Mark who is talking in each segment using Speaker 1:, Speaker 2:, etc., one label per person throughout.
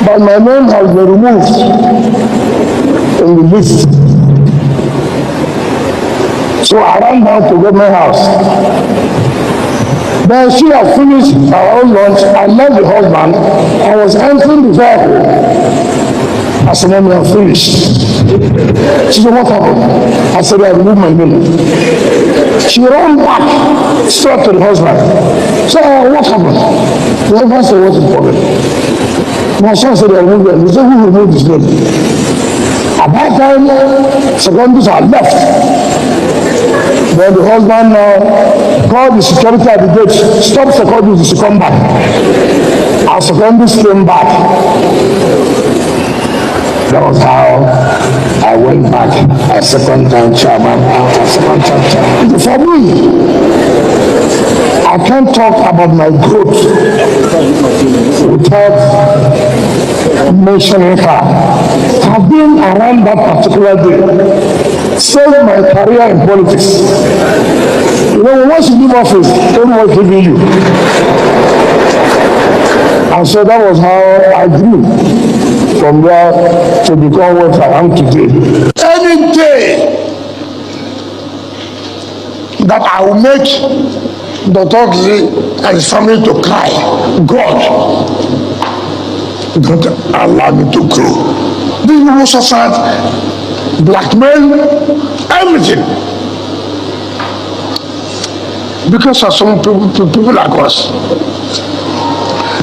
Speaker 1: but my name has been removed in the list. So I ran down to government house. Then she had finished her own lunch. I left the husband. I was entering the vehicle. I said, "Mommy, I'm finished." She said, "What happened?" I said, "I removed my name." She ran back straight to the husband. So, "What happened?" The husband said, "What's the problem?" My son said, "I removed them." He said, "Who removed his name?" At that time, secondaries had left. Then the husband called the security at the gate, "Stop secondaries to come back." Our secondaries came back. That was how I went back as second-time chairman. For me, I can't talk about my growth without mentioning her. I've been around that particular day, saved my career in politics. You know, once you leave office, everyone will give you. And so that was how I grew from there to become what I am today. Any day that I will make Dr. Odili and his family to cry, God, don't allow me to grow. These people suffered, blackmail, everything. Because of some people like us.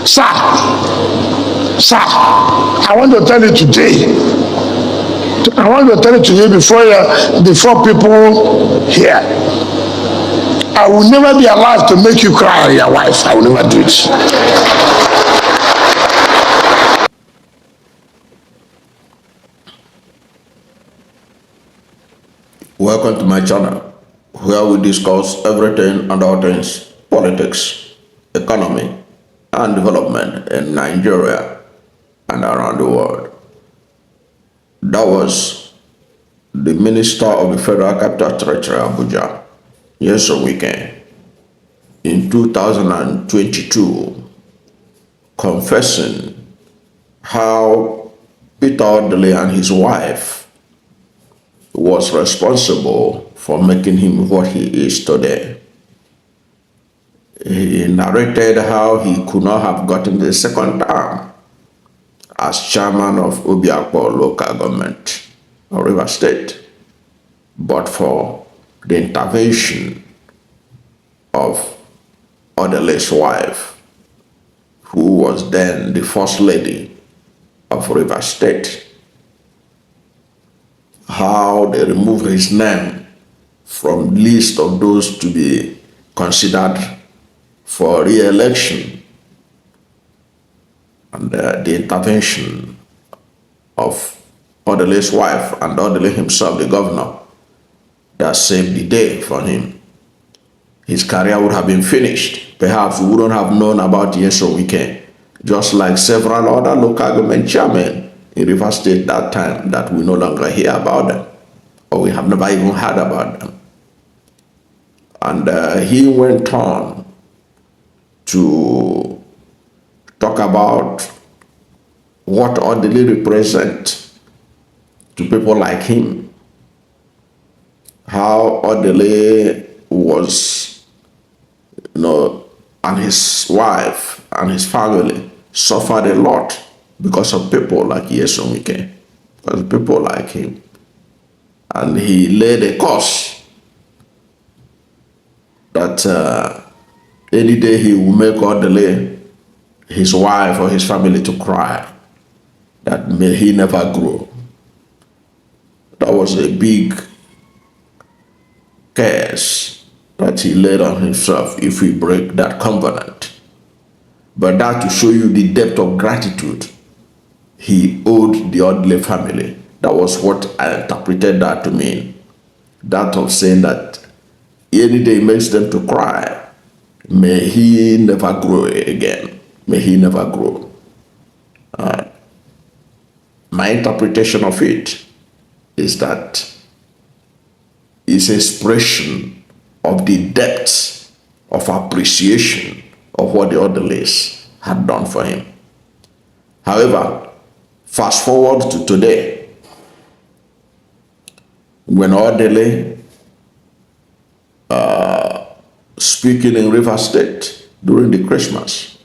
Speaker 1: Sir, I want to tell you today. I want to tell you today before people here. I will never be alive to make you cry on your wife. I will never do it.
Speaker 2: Welcome to my channel, where we discuss everything and all things politics, economy, and development in Nigeria and around the world. That was the Minister of the Federal Capital Territory, Abuja, Nyesom Wike, in 2022, confessing how Peter Odili and his wife was responsible for making him what he is today. He narrated how he could not have gotten the second term as chairman of Obiakpo local government of Rivers State, but for the intervention of Odili's wife, who was then the first lady of Rivers State. How they removed his name from the list of those to be considered for re-election, and the intervention of Odili's wife and Odili himself, the governor, that saved the day for him. His career would have been finished. Perhaps we wouldn't have known about Nyesom Wike, just like several other local government chairmen in Rivers State that time that we no longer hear about them, or we have never even heard about them. And he went on to talk about what Odili represents to people like him, how Odili was, and his wife and his family suffered a lot because of people like Nyesom Wike, because of people like him. And he laid a curse that any day he will make Odili, his wife or his family to cry, that may he never grow. That was a big curse that he laid on himself if we break that covenant. But that to show you the depth of gratitude he owed the Odili family. That was what I interpreted that to mean. That of saying that any day makes them to cry, may he never grow again. May he never grow. My interpretation of it is that it's expression of the depth of appreciation of what the Odilis had done for him. However, Fast forward to today, when Odili, speaking in Rivers State during the Christmas,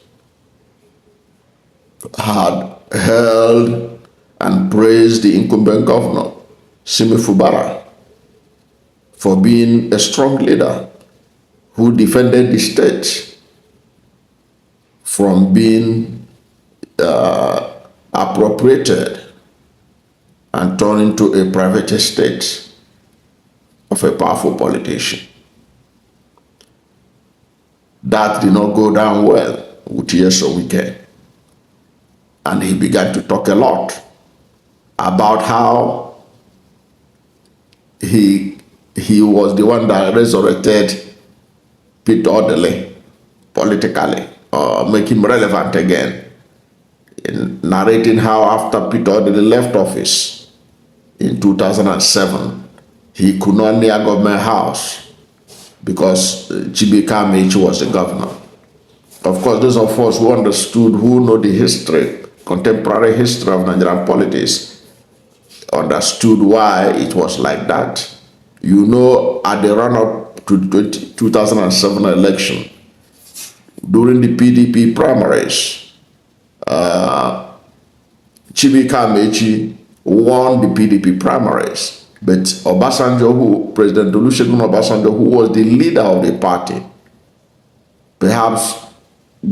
Speaker 2: had held and praised the incumbent governor, Simi Fubara, for being a strong leader who defended the state from being appropriated and turned into a private estate of a powerful politician. That did not go down well with Nyesom Wike. And he began to talk a lot about how he was the one that resurrected Peter Odili politically, or make him relevant again, in narrating how after Peter Odili left office in 2007, he could not near government house because Chibika Amechi was the governor. Of course, those of us who understood, who know the history, contemporary history of Nigerian politics, understood why it was like that. You know, at the run-up to the 2007 election, during the PDP primaries, Chibika Amechi won the PDP primaries, but Obasanjo, President Olusegun Obasanjo, who was the leader of the party, perhaps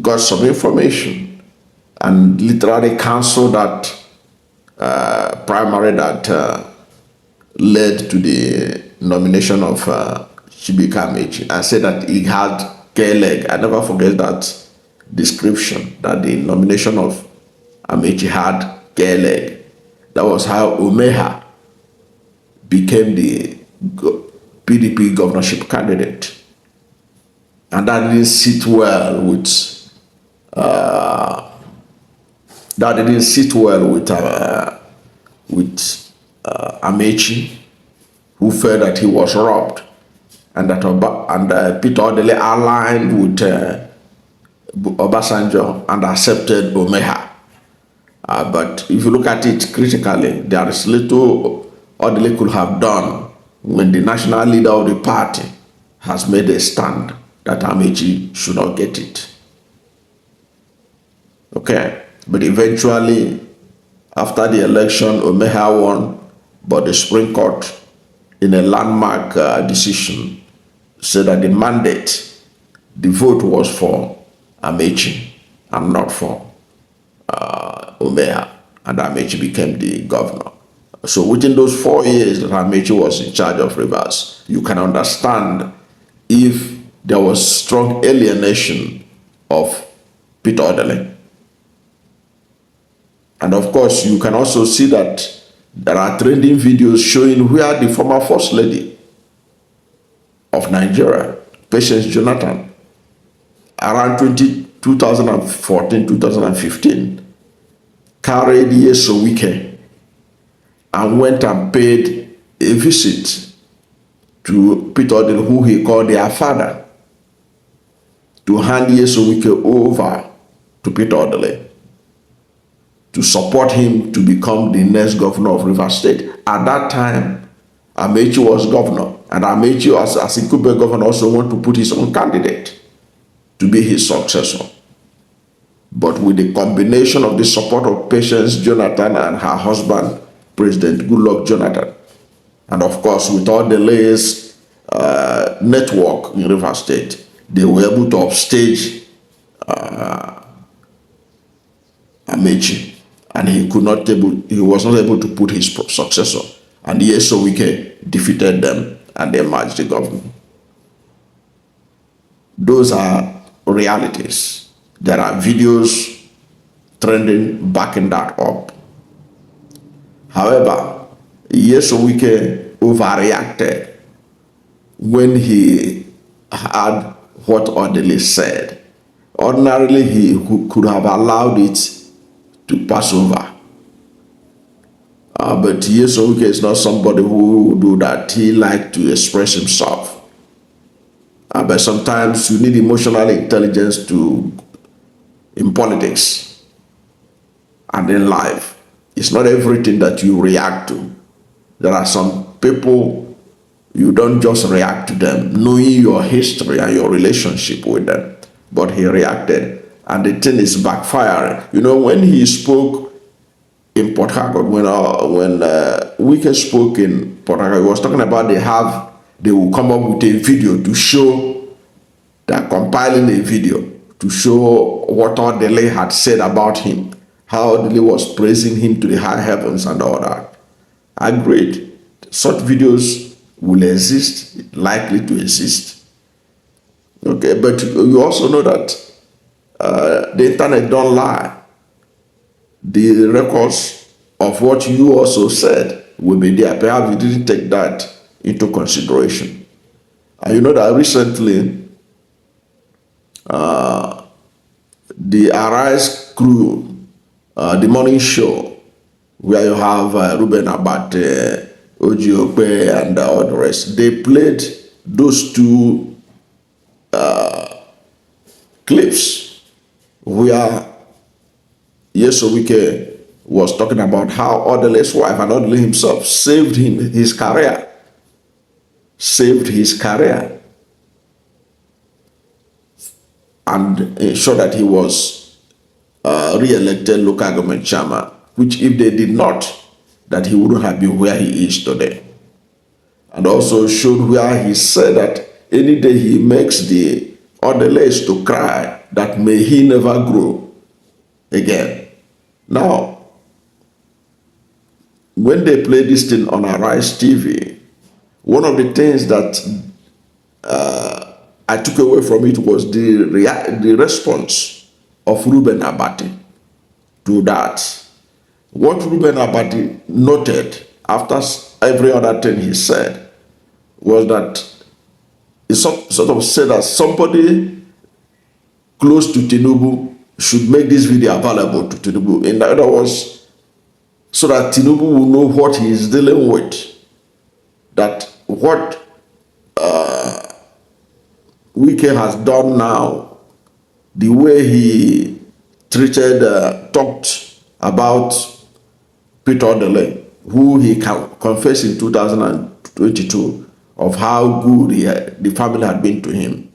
Speaker 2: got some information and literally canceled that primary that led to the nomination of Chibika Amechi, and said that he had care leg. I never forget that description, that the nomination of Amechi had care leg. That was how Umeha became the PDP governorship candidate. And that didn't sit well with Amechi, who felt that he was robbed, and that Peter Odili aligned with Obasanjo and accepted Umeha. But if you look at it critically, there is little Odili could have done when the national leader of the party has made a stand that Amechi should not get it. Okay, but eventually, after the election, Umeha won, but the Supreme Court, in a landmark decision, said that the mandate, the vote was for Amechi and not for Umeha, and Amechi became the governor. So within those 4 years that Amechi was in charge of Rivers, you can understand if there was strong alienation of Peter Odili. And of course, you can also see that there are trending videos showing where the former First Lady of Nigeria, Patience Jonathan, around 2014, 2015, carried Nyesom Wike and went and paid a visit to Peter Odili, who he called their father, to hand Nyesom Wike over to Peter Odili to support him to become the next governor of Rivers State. At that time, Amechi was governor, and Amechi, as incumbent governor, also wanted to put his own candidate to be his successor. But with the combination of the support of Patience Jonathan and her husband, President Goodluck Jonathan, and of course with all the layers network in Rivers State, they were able to upstage Amechi, and he was not able to put his successor. And Nyesom Wike defeated them, and they merged the government. Those are realities. There are videos trending backing that up. However, Nyesom Wike overreacted when he heard what Odili said. Ordinarily, he could have allowed it to pass over. But Nyesom Wike is not somebody who would do that. He likes to express himself. But sometimes you need emotional intelligence in politics and in life. It's not everything that you react to. There are some people you don't just react to them, knowing your history and your relationship with them. But he reacted, and the thing is backfiring. You know, when he spoke in Port Harcourt, when Wike spoke in Port Harcourt, he was talking about they will come up with a video to show, they're compiling a video to show what Odili had said about him, how Odili was praising him to the high heavens and all that. Agreed. Such videos will exist, likely to exist. Okay, but you also know that the internet don't lie. The records of what you also said will be there. Perhaps you didn't take that into consideration. And you know that recently, the Arise crew, the morning show, where you have Ruben Abate, Oji and all the rest, they played those two clips where Nyesom Wike was talking about how Odili's wife and Odili himself saved his career. Saved his career. And ensured that he was re-elected local government chairman, which if they did not, that he wouldn't have been where he is today. And also showed where he said that any day he makes the Odili's to cry, that may he never grow again. Now, when they play this thing on Arise TV, one of the things that I took away from it was the response of Ruben Abate to that. What Ruben Abate noted after every other thing he said was that he sort of said that somebody close to Tinubu should make this video available to Tinubu. In other words, so that Tinubu will know what he is dealing with. That what Wike has done now, the way he talked about Peter Odili, who he confessed in 2022 of how good the family had been to him,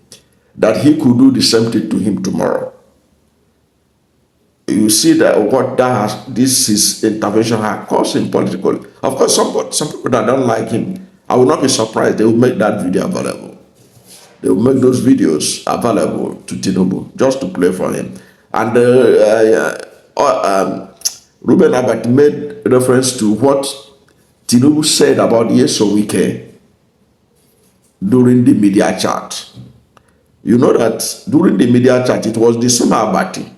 Speaker 2: that he could do the same thing to him tomorrow. You see that his intervention has caused him politically. Of course, some people that don't like him, I will not be surprised they will make that video available. They will make those videos available to Tinubu just to play for him. And Ruben Abate made reference to what Tinubu said about Nyesom Wike during the media chat. You know that during the media chat, it was the same Abate.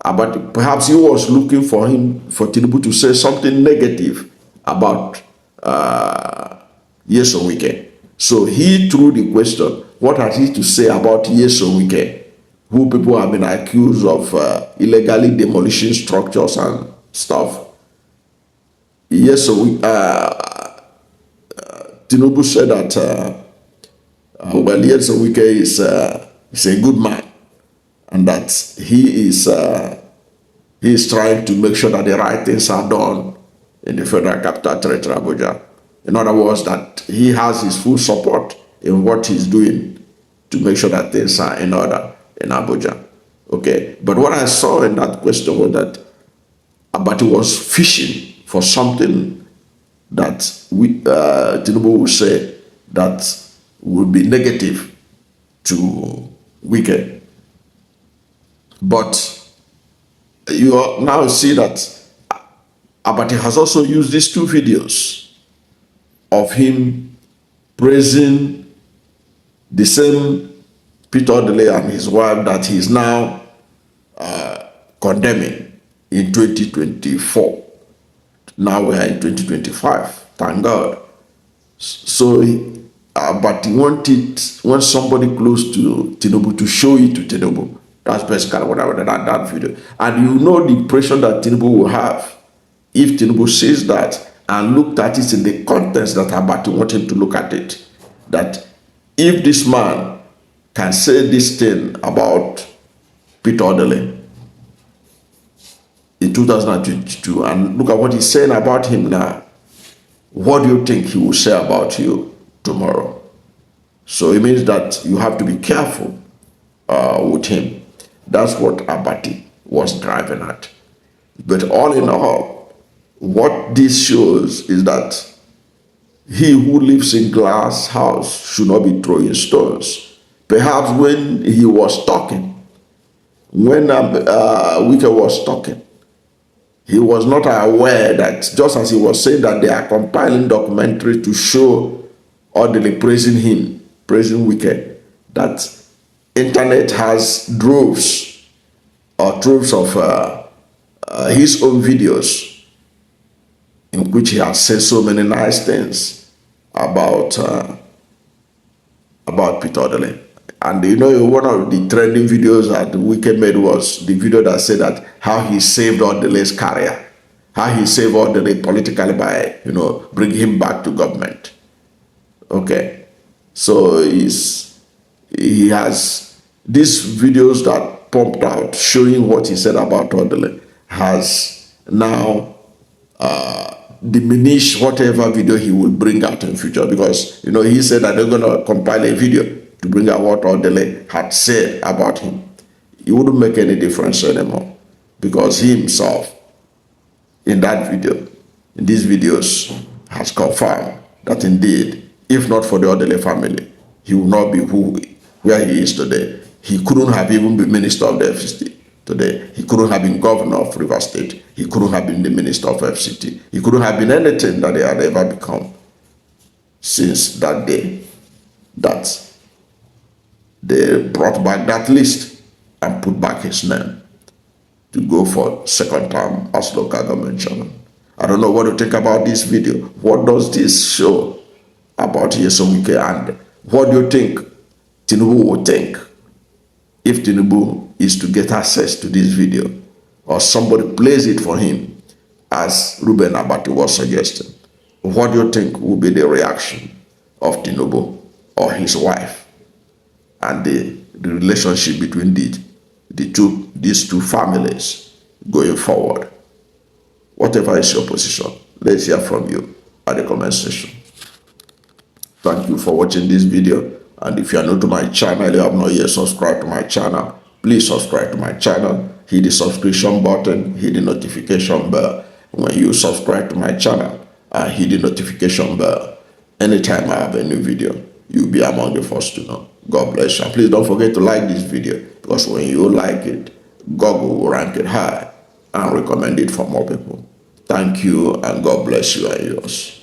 Speaker 2: But perhaps he was looking for Tinubu to say something negative about Nyesom Wike. So he threw the question, what has he to say about Nyesom Wike, who people have been accused of illegally demolishing structures and stuff? Nyesom Tinubu said that, Nyesom Wike is a good man, and that he is trying to make sure that the right things are done in the Federal Capital Territory, Abuja. In other words, that he has his full support in what he's doing to make sure that things are in order in Abuja. Okay, but what I saw in that question was that Abate was fishing for something that Tinubu would say that would be negative to Wike. But you now see that Abate has also used these two videos of him praising the same Peter Odili and his wife that he is now condemning in 2024. Now we are in 2025. Thank God. So, but he wanted somebody close to Tinubu to show it to Tinubu. That's basically what I wanted at that video. And you know the impression that Tinubu will have if Tinubu says that and looked at it in the context that Abate wanted to look at it. That if this man can say this thing about Peter Odili, in 2022, and look at what he's saying about him now. What do you think he will say about you tomorrow? So it means that you have to be careful with him. That's what Abati was driving at. But all in all, what this shows is that he who lives in glass house should not be throwing stones. Perhaps when he was talking, when Wike was talking, he was not aware that just as he was saying that they are compiling documentary to show Odili praising him, praising Wike, that internet has droves or troves of his own videos in which he has said so many nice things about Peter Odili. And you know, one of the trending videos that Wike made was the video that said that how he saved Odili's career, how he saved Odili politically by, you know, bringing him back to government. Okay, so he has these videos that pumped out showing what he said about Odili has now diminish whatever video he will bring out in future, because, you know, he said that they're going to compile a video to bring out what Odili had said about him. It wouldn't make any difference anymore, because he himself in that video, in these videos, has confirmed that indeed, if not for the Odili family, he would not be where he is today. He couldn't have even been minister of the FCT today. He couldn't have been governor of Rivers State. He couldn't have been the minister of FCT. He couldn't have been anything that they had ever become since that day that they brought back that list and put back his name to go for second term as local government chairman. I don't know what to think about this video. What does this show about Nyesom Wike, and what do you think Tinubu would think if Tinubu is to get access to this video, or somebody plays it for him as Ruben Abati was suggesting? What do you think will be the reaction of Tinubu or his wife, and the relationship between these two families going forward? Whatever is your position, let's hear from you at the comment section. Thank you for watching this video, and if you are new to my channel, you have not yet subscribed to my channel, please subscribe to my channel, hit the subscription button, hit the notification bell. When you subscribe to my channel and hit the notification bell, anytime I have a new video, you'll be among the first to know. God bless you. And please don't forget to like this video, because when you like it, Google will rank it high and recommend it for more people. Thank you, and God bless you and yours.